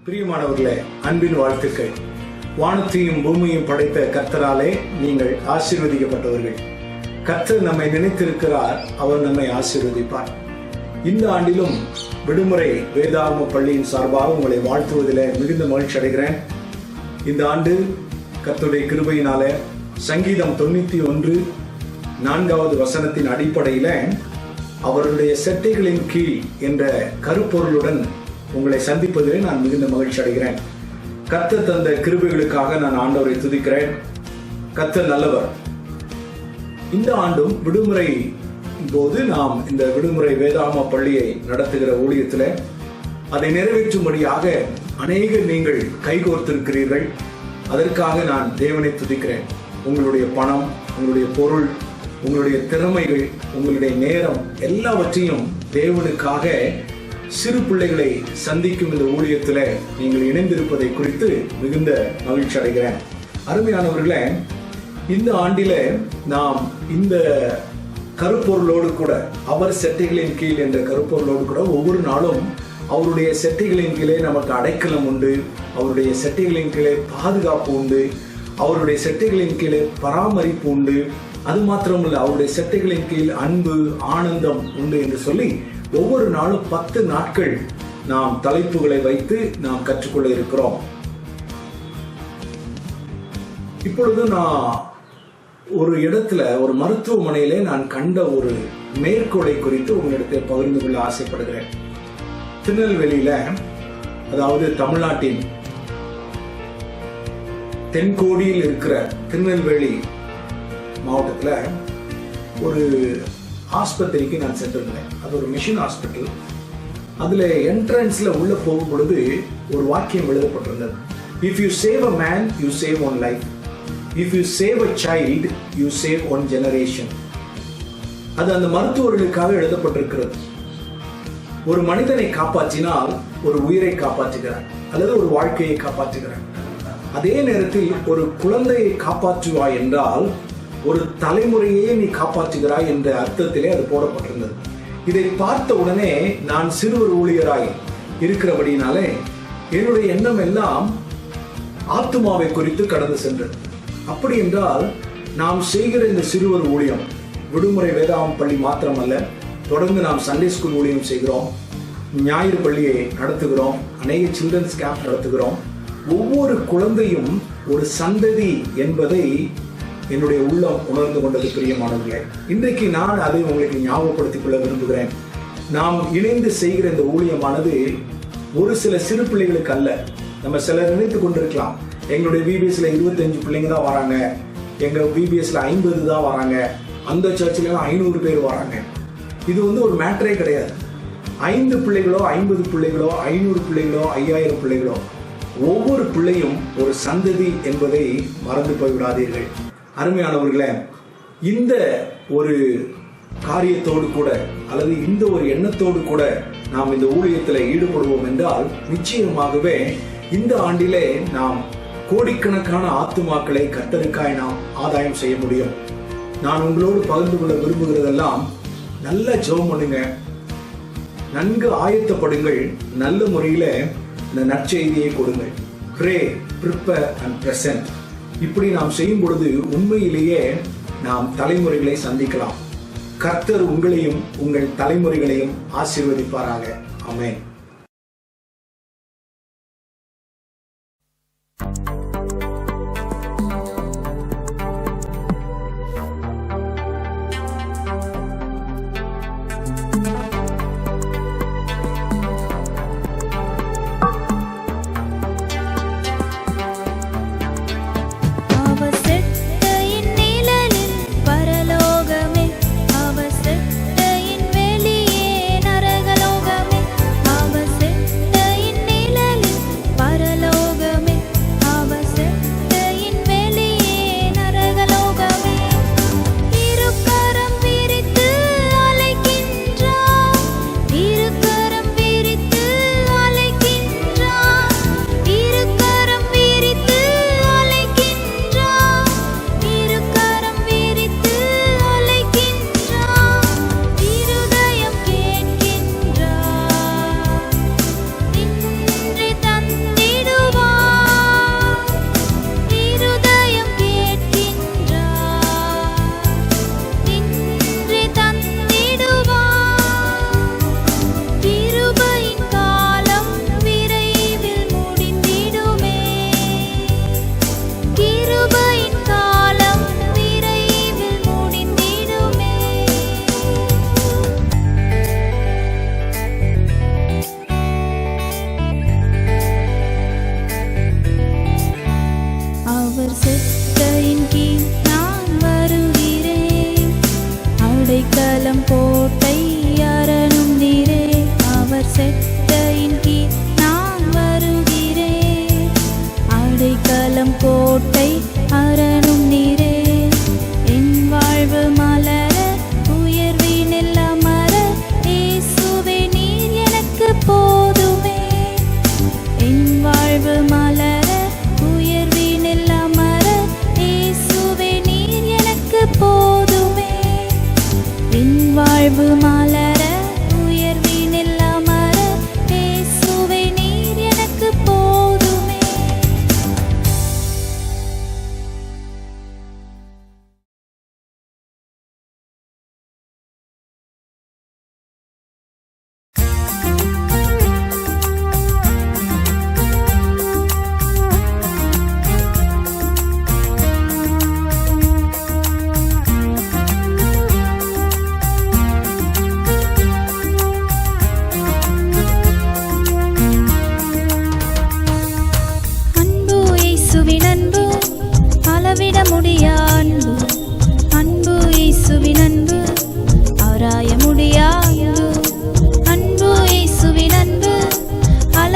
பிரியமானவர்களே, அன்பின் வாழ்த்துக்கள். வானத்தையும் பூமியையும் படைத்த கர்த்தராலே நீங்கள் ஆசீர்வதிக்கப்பட்டவர்கள். கர்த்தர் நம்மை நினைத்திருக்கிறார், அவர் நம்மை ஆசீர்வதிப்பார். இந்த ஆண்டிலும் விடுமுறை வேதாகம பள்ளியின் சார்பாக உங்களை வாழ்த்துவதில் மிகுந்த மகிழ்ச்சி அடைகிறேன். இந்த ஆண்டு கர்த்தருடைய கிருபையினால சங்கீதம் 91:4 வசனத்தின் அடிப்படையில அவருடைய செட்டைகளின் கீழ் என்ற கருப்பொருளுடன் உங்களை சந்திப்பதிலே நான் மிகுந்த மகிழ்ச்சி அடைகிறேன். கர்த்தர் தந்த கிருபைகளுக்காக நான் ஆண்டவரை துதிக்கிறேன். கர்த்தர் நல்லவர். இந்த ஆண்டும் விடுமுறை போது நாம் இந்த விடுமுறை வேதாகம பள்ளியை நடத்துகிற ஊழியத்தில் அதை நிறைவேற்றும்படியாக அநேகர் நீங்கள் கைகோர்த்திருக்கிறீர்கள். அதற்காக நான் தேவனை துதிக்கிறேன். உங்களுடைய பணம், உங்களுடைய பொருள், உங்களுடைய திறமைகள், உங்களுடைய நேரம் எல்லாவற்றையும் தேவனுக்காக சிறு பிள்ளைகளை சந்திக்கும் இந்த ஊழியத்தில் நீங்கள் இணைந்திருப்பதை குறித்து மிகுந்த மகிழ்ச்சி அடைகிறேன். அருமையானவர்களே, இந்த ஆண்டில நாம் இந்த கருப்பொருளோடு கூட, அவர் செட்டைகளின் கீழ் என்ற கருப்பொருளோடு கூட ஒவ்வொரு நாளும் அவருடைய செட்டைகளின் கீழே நமக்கு அடைக்கலம் உண்டு, அவருடைய செட்டைகளின் கீழே பாதுகாப்பு உண்டு, அவருடைய செட்டைகளின் கீழே பராமரிப்பு உண்டு, அது மாத்திரமல்ல அவருடைய செட்டைகளின் கீழ் அன்பு, ஆனந்தம் உண்டு என்று சொல்லி ஒவ்வொரு நாளும் 10 நாட்கள் நாம் தலைப்புகளை வைத்து நாம் கற்றுக்கொள்ள இருக்கிறோம். இப்பொழுது நான் ஒரு இடத்துல, ஒரு மருத்துவமனையிலே நான் கண்ட ஒரு மேற்கோளை குறித்து உங்களிடத்தில் பகிர்ந்து கொள்ள ஆசைப்படுகிறேன். திருநெல்வேலியில, அதாவது தமிழ்நாட்டின் தென்கோடியில் இருக்கிற திருநெல்வேலி மாவட்டத்தில் ஒரு ஆஸ்பத்திரிக்கு நான் சென்றிருந்தேன். அது ஒரு மிஷன் ஹாஸ்பிட்டல். அதில் என்ட்ரன்ஸில் உள்ள போகும் பொழுது ஒரு வாக்கியம் எழுதப்பட்டிருந்தது. If you save a man, you save one life. If you save a child, you save one generation. அது அந்த மருத்துவர்களுக்காக எழுதப்பட்டிருக்கிறது. ஒரு மனிதனை காப்பாற்றினால் ஒரு உயிரை காப்பாற்றுகிறார், அல்லது ஒரு வாழ்க்கையை காப்பாற்றுகிறார். அதே நேரத்தில் ஒரு குழந்தையை காப்பாற்றுவாய் என்றால் ஒரு தலைமுறையே நீ காப்பாற்றுகிறாய் என்ற அர்த்தத்திலே அது போடப்பட்டிருந்தது. இதை பார்த்த உடனே நான் சிறுவர் ஊழியராய் இருக்கிறபடினாலே என்னுடைய எண்ணம் எல்லாம் ஆத்துமாவை குறித்து கடந்து சென்றது. அப்படி என்றால் நாம் செய்கிற இந்த சிறுவர் ஊழியம் விடுமுறை வேதாகம பள்ளி மாத்திரமல்ல, தொடர்ந்து நாம் சண்டே ஸ்கூல் ஊழியம் செய்கிறோம், ஞாயிறு பள்ளியை நடத்துகிறோம், அநேக சில்ட்ரன்ஸ் கேம்ப் நடத்துகிறோம். ஒவ்வொரு குழந்தையும் ஒரு சந்ததி என்பதை என்னுடைய உள்ளம் உணர்ந்து கொண்டது. பிரியமானவர்களே, இன்றைக்கு நான் அதை உங்களுக்கு ஞாபகப்படுத்திக் கொள்ள விரும்புகிறேன். நாம் இணைந்து செய்கிற இந்த ஊழியமானது ஒரு சில சிறு பிள்ளைகளுக்கு அல்ல. நம்ம சிலர் நினைத்துக் கொண்டிருக்கலாம், எங்களுடைய பிபிஎஸ்ல 25 பிள்ளைங்க தான் வராங்க, எங்க பிபிஎஸ்ல 50 தான் வராங்க, அந்த சர்ச்சில் 500 பேர் வராங்க. இது ஒரு மேட்டரே கிடையாது. 5 பிள்ளைகளோ 50 பிள்ளைகளோ 500 பிள்ளைகளோ 5000 பிள்ளைகளோ, ஒவ்வொரு பிள்ளையும் ஒரு சந்ததி என்பதை மறந்து போய்விடாதீர்கள். அருமையானவர்களே, இந்த ஒரு காரியத்தோடு கூட, அல்லது இந்த ஒரு எண்ணத்தோடு கூட நாம் இந்த ஊழியத்தில் ஈடுபடுவோம் என்றால் நிச்சயமாகவே இந்த ஆண்டிலே நாம் கோடிக்கணக்கான ஆத்துமாக்களை கர்த்தருக்காய் நாம் ஆதாயம் செய்ய முடியும். நான் உங்களோடு பகிர்ந்து கொள்ள விரும்புகிறதெல்லாம், நல்ல ஜெபம் பண்ணுங்க, நன்கு ஆயத்தப்படுங்கள், நல்ல முறையில இந்த நற்செய்தியை கொடுங்கள். Pray, prepare and present. இப்படி நாம் செய்யும் பொழுது உண்மையிலேயே நாம் தலைமுறைகளை சந்திக்கலாம். கர்த்தர் உங்களையும் உங்கள் தலைமுறைகளையும் ஆசீர்வதிப்பாராக. ஆமென். அவ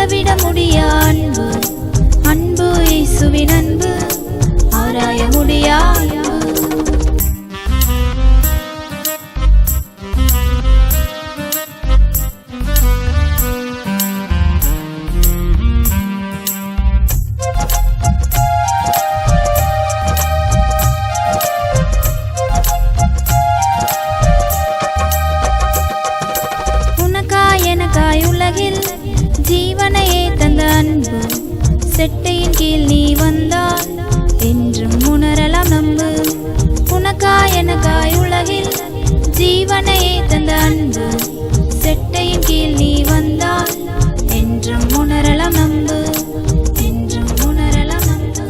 அளவிட முடியா அன்பு, அன்பு இயேசுவின் அன்பு, ஆராய முடியா அன்பு. உலகில் ஜீவனையே தந்த அன்பு, செட்டையின் கீழ் நீ வந்தால் என்றும் உணரலாம் நம்பு. உனக்காய் எனக்காய் உலகில் ஜீவனையே தந்த அன்பு, செட்டையின் கீழ் நீ வந்தால் என்றும் உணரலாம் நம்பு, என்றும் உணரலாம் நம்பு.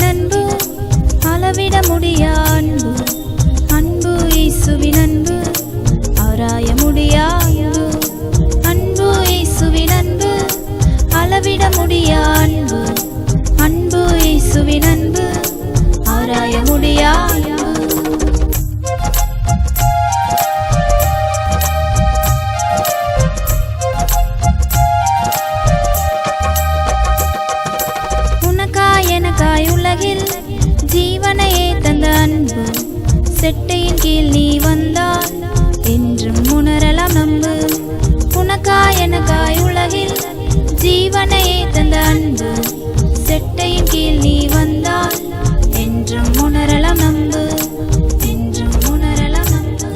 அன்பு அளவிட முடியா அன்பு, அன்பு இயேசுவின் அன்பு, ஆராய முடியா அன்பு. அன்பு இயேசுவின் அன்பு அளவிட முடியா அன்பு, அன்பு இயேசுவின் அன்பு, ஆராய முடியா அன்பு. எனக்காய் உலகில் ஜீவனையே தந்த அன்பு, செட்டையின் கீழ் நீ வந்தால் என்றும் உணரலாம் நம்பு. உனக்காய் எனக்காய் உலகில் ஜீவனையே தந்த அன்பு, செட்டையின் கீழ் நீ வந்தால் என்றும் உணரலாம் நம்பு, என்றும் உணரலாம் நம்பு.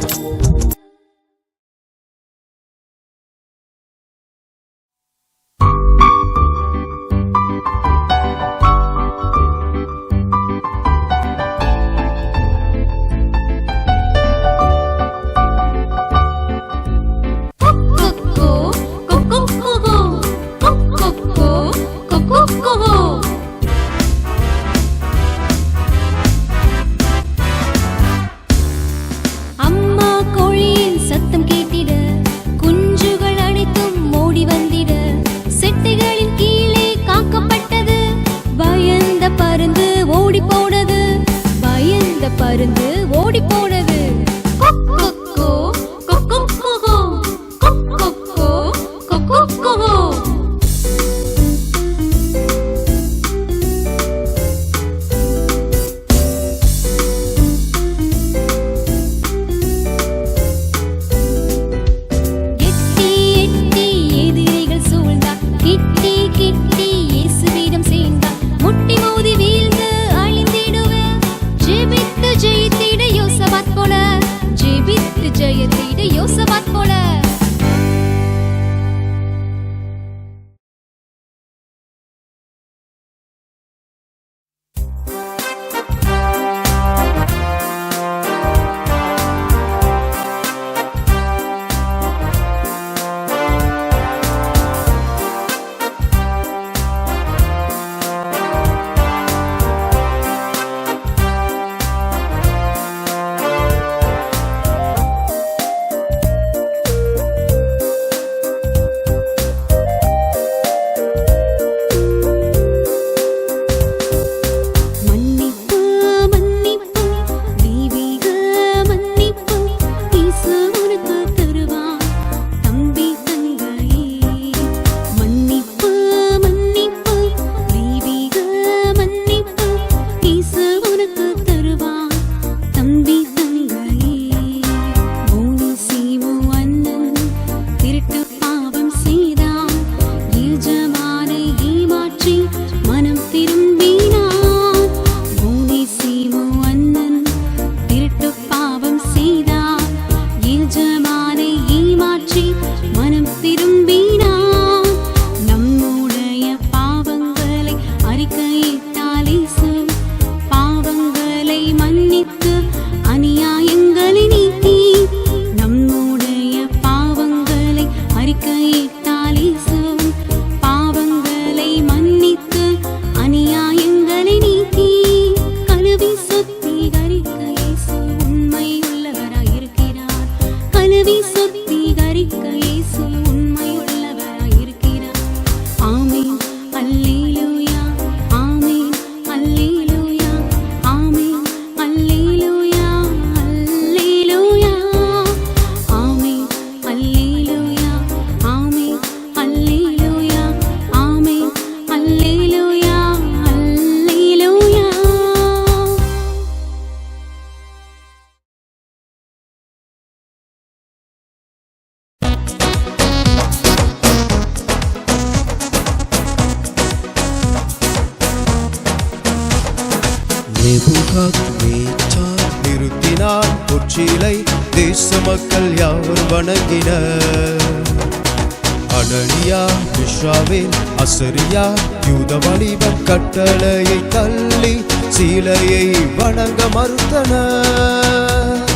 அம்மா கோழியின் சத்தம் கேட்டிட, குஞ்சுகள் அனைத்தும் ஓடி வந்திட, செட்டைகளின் கீழே காக்கப்பட்டது, பயந்த பருந்து ஓடி போனது, பயந்த பருந்து ஓடி போனது. கொக்கொக்கோ கொக்கொக்கோ கொக்கொக்கோ கொக்கொக்கோ. கிட்டி கிட்டி இயேசுவிடம் சேர்ந்தார், முட்டி மோதி வீழ்ந்து அழிந்திடுவே, ஜெபித்து ஜெயித்திட யோசபாத் போல, ஜெபித்து ஜெயித்திட யோசபாத் போல. கழுவி சுத்திகரிக்க இயேசு உண்மையுள்ளவராயிருக்கிறார். ஆமென் அல்லேலூயா, ஆமென் அல்லேலூயா, ஆமென் அல்லேலூயா, அல்லேலூயா, ஆமென் அல்லேலூயா, ஆமென் அல்லேலூயா, ஆமென் அல்லேலூயா, அல்லேலூயா. நேபுகாத்நேச்சார் நிறுத்தினார் பொற்சிலை, தேச மக்கள் யாவர் வணங்கினர். அனனியா, மிஷாவேல், அசரியா, யூத வாலிபர் கட்டளையை தள்ளி சீலையை வணங்க மறுத்தனர்.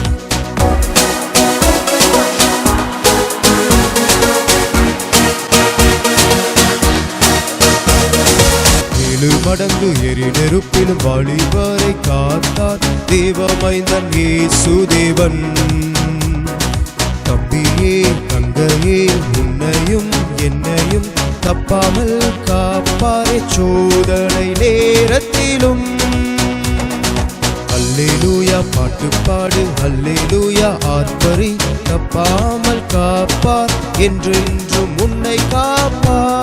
7 மடங்கு எரி நெருப்பிலும் வாலிபரை காத்தார் தேவமைந்தன் இயேசு தேவன். தம்பியே தங்கையே, உன்னையும் என்னையும் தப்பாமல் காப்பாரே சோதனை நேரத்திலும். அல்லேலூயா பாட்டு பாடு, அல்லேலூயா ஆர்ப்பரி, தப்பாமல் காப்பார் என்றென்றும் உன்னை காப்பார்.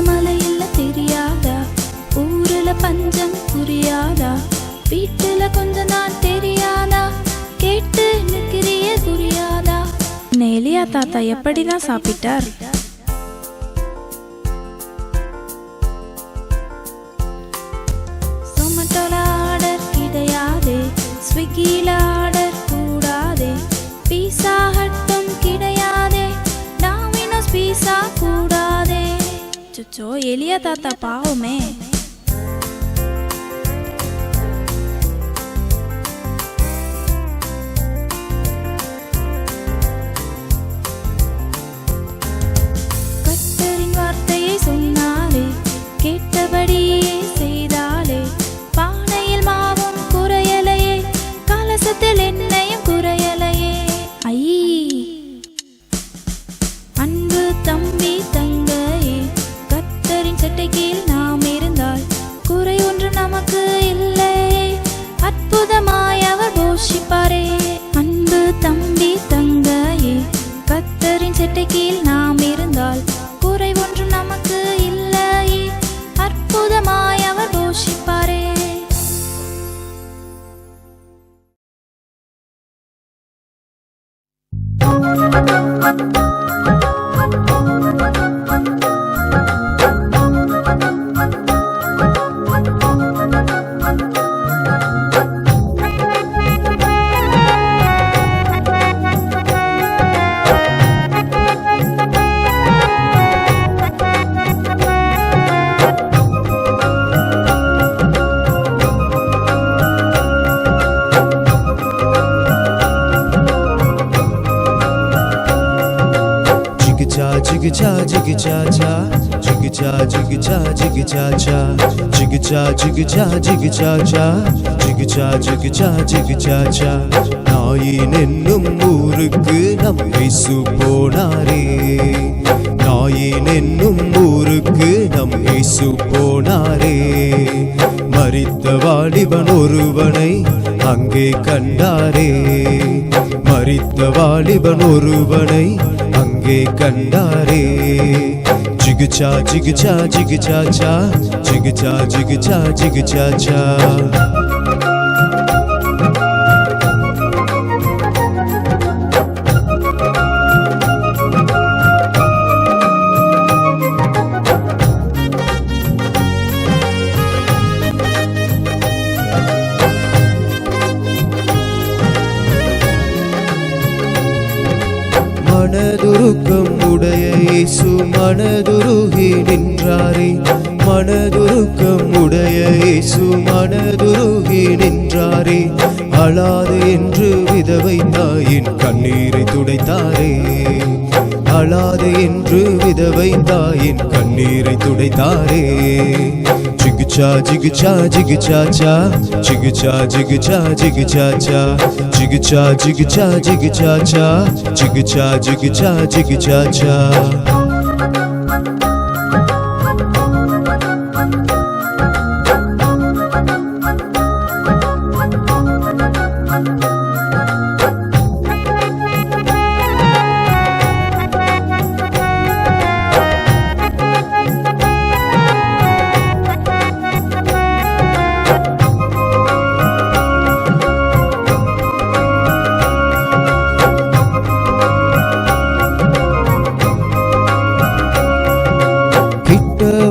மலையில தெரியாதா, ஊருல பஞ்சம் புரியாதா, வீட்டுல கொஞ்சம் தான் தெரியாதா, கேட்டு நிக்கிறிய புரியாதா. எலியா தாத்தா எப்படிதான் சாப்பிட்டார்? சொமட்டோல ஆர்டர் கிடையாதே, ஸ்விக்கில ஆர்டர் கூடாதே, பீஸா ஹட்டும் கிடையாதே, டாமினோஸ் பீஸா கூடாதே. அச்சோ, எலியா தாத்தா பாவமே. கர்த்தரின் வார்த்தையை சொன்னாலே, கேட்டபடியே செய்தாலே, பானையில் மாவும் குறையலையே, கலசத்தில் எண்ணெயும் குறையலையே. ஐ அன்பு தம்பி தங்கையே, கர்த்தரின் சட்டை கீழ் நாம் இருந்தால் குறை ஒன்று நமக்கு இல்லை, அற்புதமாய் அவர் போஷிப்பாரே. அன்பு தம்பி தங்கையே, கர்த்தரின் சட்டை கீழ் நாம் இருந்தால் குறை ஒன்று நமக்கு இல்லை, அற்புதமாய் அவர் போஷிப்பாரே. Jigga jigga cha cha, jigga cha jigga cha jigga cha cha, jigga cha jigga cha jigga cha cha, jigga cha jigga cha jigga cha cha. நாயின் என்னும் ஊருக்கு நம் இயேசு போனாரே, நாயின் என்னும் ஊருக்கு நம் இயேசு போனாரே. மரித்த வாலிபன் ஒருவனை அங்கே கண்டாரே, மரித்த வாலிபன் ஒருவனை அங்கே கண்டாரே. ஜிகுச்சா ஜிகுச்சா ஜிகுச்சா சா, ஜிகுச்சா ஜிகுச்சா ஜிகுச்சா சா. மனதுருக்கம் உடைய இயேசு மனதுருகி நின்றாரே, மனதுருக்கம் உடைய இயேசு மனதுருகி நின்றாரே, அழாது என்று விதவை தாயின் கண்ணீரை துடைத்தாரே, அழாது என்று விதவை தாயின் கண்ணீரை துடைத்தாரே. ஜிகுச்சா ஜிகுச்சா ஜிகுச்சாச்சா, ஜிகுச்சா ஜிகுச்சா ஜிகுச்சாச்சா, ஜிகுச்சா ஜிகுச்சா ஜிகுச்சாச்சா, ஜிகுச்சா ஜிகுச்சா ஜிகுச்சாச்சா.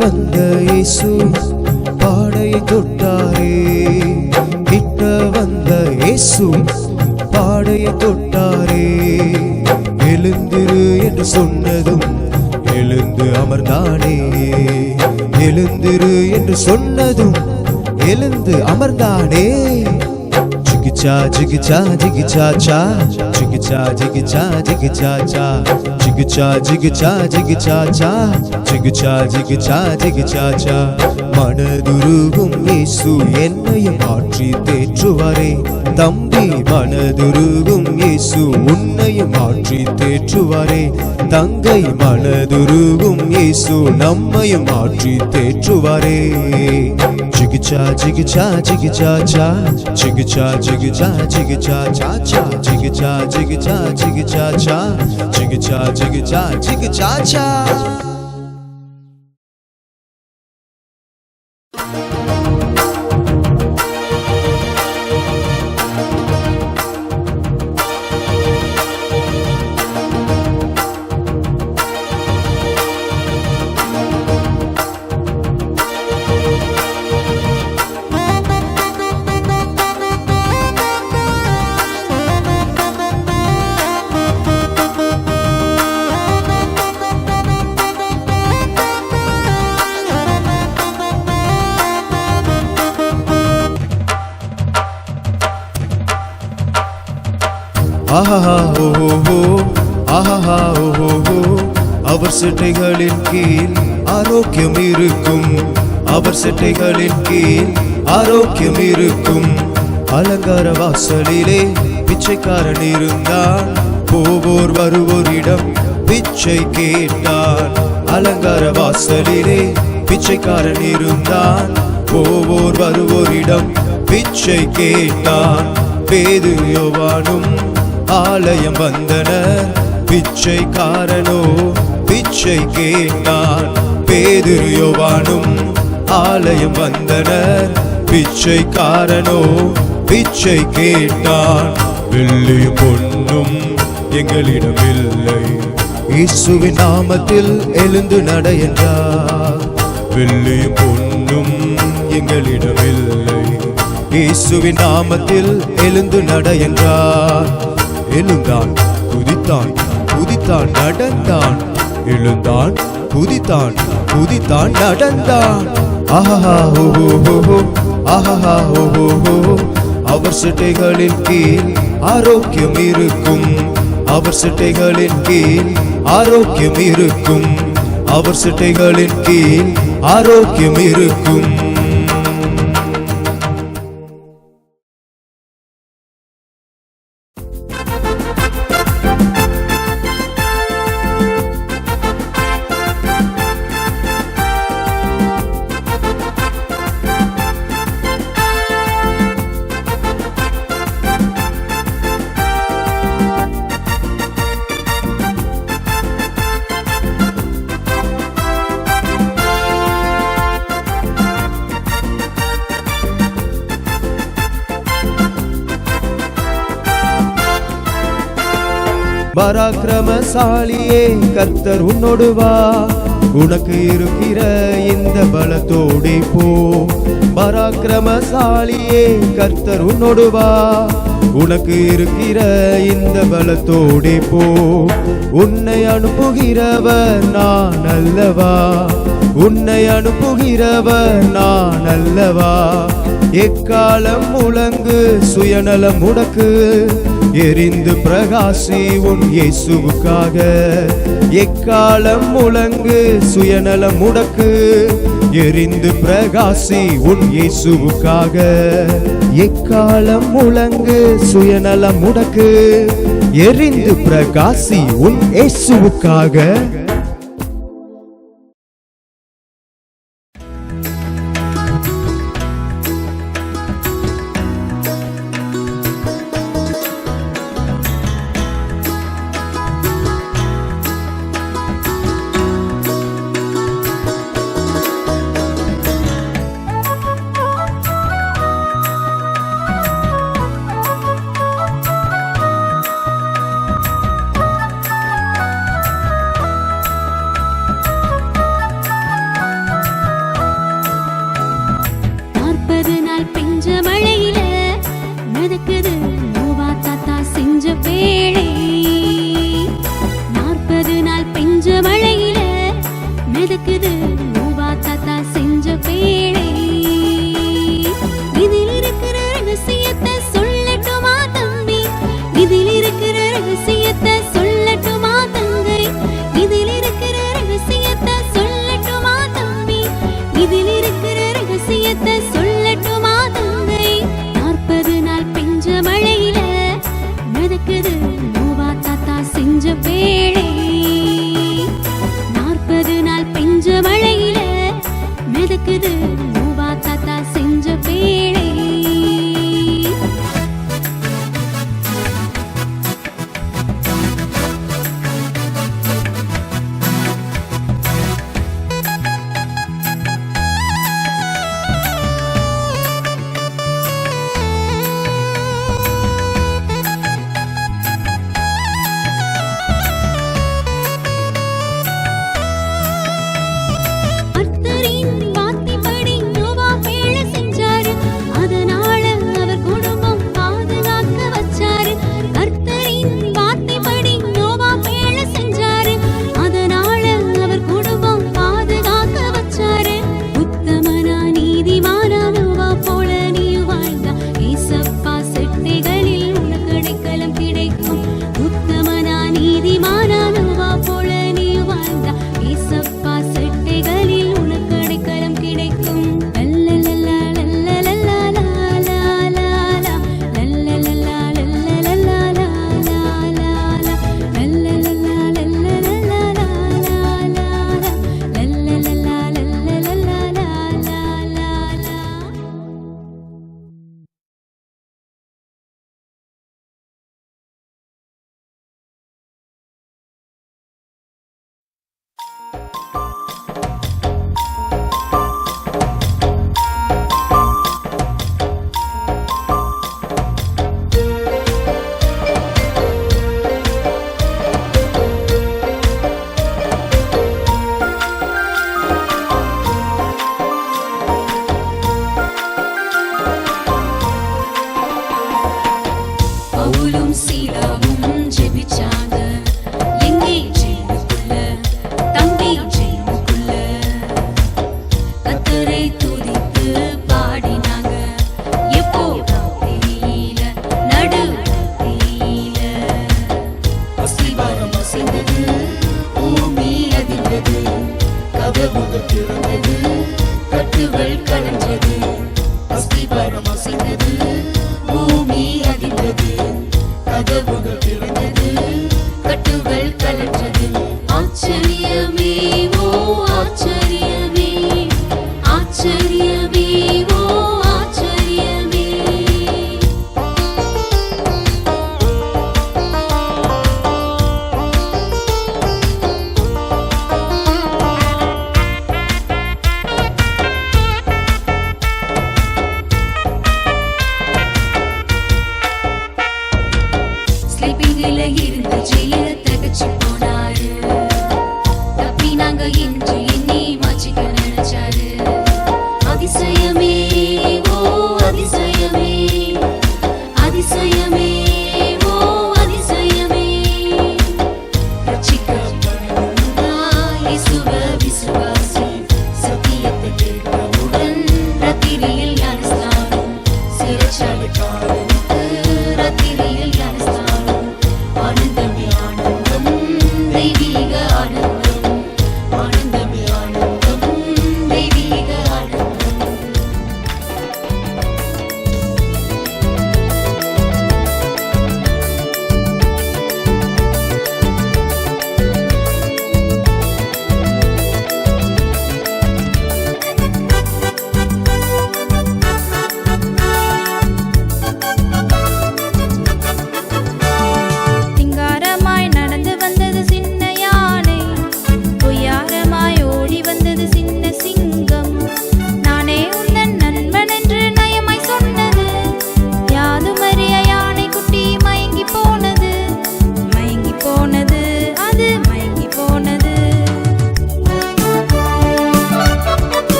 வந்த இயேசு பாடையை தொட்டாரே, கிட்ட வந்த இயேசு பாடையை தொட்டாரே, எழுந்திரு என்று சொன்னதும் எழுந்து அமர்ந்தானே, எழுந்திரு என்று சொன்னதும் எழுந்து அமர்ந்தானே. ஜிகிச்சா ஜிகிச்சா ஜிகிச்சாச்சா, ஜிகிச்சா ஜிகிச்சா ஜிகிச்சாச்சா, ஜிகிச்சா ஜிகிச்சா ஜிகிச்சாச்சா, ஜிகிச்சா ஜிகிச்சா ஜிகிச்சாச்சா. மனதுருகும் இயேசு என்னையும் மாற்றி தேற்றுவாரே, தம்பி மனதுருகும் இயேசு உன்னையும் மாற்றி தேற்றுவாரே, தங்கை மனதுருகும் இயேசு நம்மையும் மாற்றி தேற்றுவாரே. ஜிகிச்சா ஜிகிச்சா ஜிகிச்சாச்சா, ஜிகிச்சா ஜிகிச்சா ஜிகிச்சாச்சா, ஜிகிச்சா ஜிகிச்சா ஜிகிச்சாச்சா, ஜிகிச்சா ஜிகிச்சா ஜிகிச்சாச்சா. ஆஹா ஓஹோ, ஆஹா ஓஹோ, அவர் செட்டைகளின் கீழ் ஆரோக்கியம் இருக்கும், அவர் செட்டைகளின் கீழ் ஆரோக்கியம் இருக்கும். அலங்கார வாசலிலே பிச்சைக்காரன் இருந்தான், போவோர் வருவோரிடம் பிச்சை கேட்டான். அலங்கார வாசலிலே பிச்சைக்காரன் இருந்தான், போவோர் வருவோரிடம் பிச்சை கேட்டான். பேதுரு யோவானும் ஆலயம் வந்தனர், பிச்சைக்காரனோ பிச்சை கேட்டான். பேதுரு யோவானும் ஆலயம் வந்தனர், பிச்சைக்காரனோ பிச்சை கேட்டான். வெள்ளியும் பொன்னும் எங்களிடம் இல்லை, இயேசுவின் நாமத்தில் எழுந்து நட என்றார். வெள்ளியும் பொன்னும் எங்களிடம் இல்லை, இயேசுவின் நாமத்தில் எழுந்து நட என்றார். எழுந்தான் குதித்தான், குதித்தான் நடந்தான், எழுந்தான் குதித்தான், குதித்தான் நடந்தான். ஆஹா ஓஹோ, ஆஹா ஓஹோ, அவர் செட்டைகளின் கீழ் ஆரோக்கியம் இருக்கும், அவர் செட்டைகளின் கீழ் ஆரோக்கியம் இருக்கும், அவர் செட்டைகளின் கீழ் ஆரோக்கியம் இருக்கும். பராக்கிரமசாலியே கர்த்தர் உன்னோடு வா, உனக்கு இருக்கிற இந்த பலத்தோடே போ. பராக்கிரமசாலியே கர்த்தர் உன்னோடு வா, உனக்கு இருக்கிற இந்த பலத்தோடே போ. உன்னை அனுப்புகிறவர் நான் அல்லவா, உன்னை அனுப்புகிறவர் நான் அல்லவா. எக்காலம் முழங்கு சுயநலம் முடக்கு, எரிந்து பிரகாசி உன் இயேசுவுக்காக. எக்காலம் முழங்கு சுயநலம் முடக்கு, எரிந்து பிரகாசி உன் இயேசுவுக்காக. எக்காலம் முழங்கு சுயநலம் முடக்கு, எரிந்து பிரகாசி உன் இயேசுவுக்காக. ரட்சிக்கப்படுவா. இயேசுவை விசுவாசி, சத்தியத்தை கேட்டவுடன் ராத்திரியில் ஞானஸ்நானம். சிறைச்சாலைக்காரனுக்கு ராத்திரியில் ஞானஸ்நானம். ஆனந்தமே ஆனந்தம், தெய்வீக ஆனந்தம்.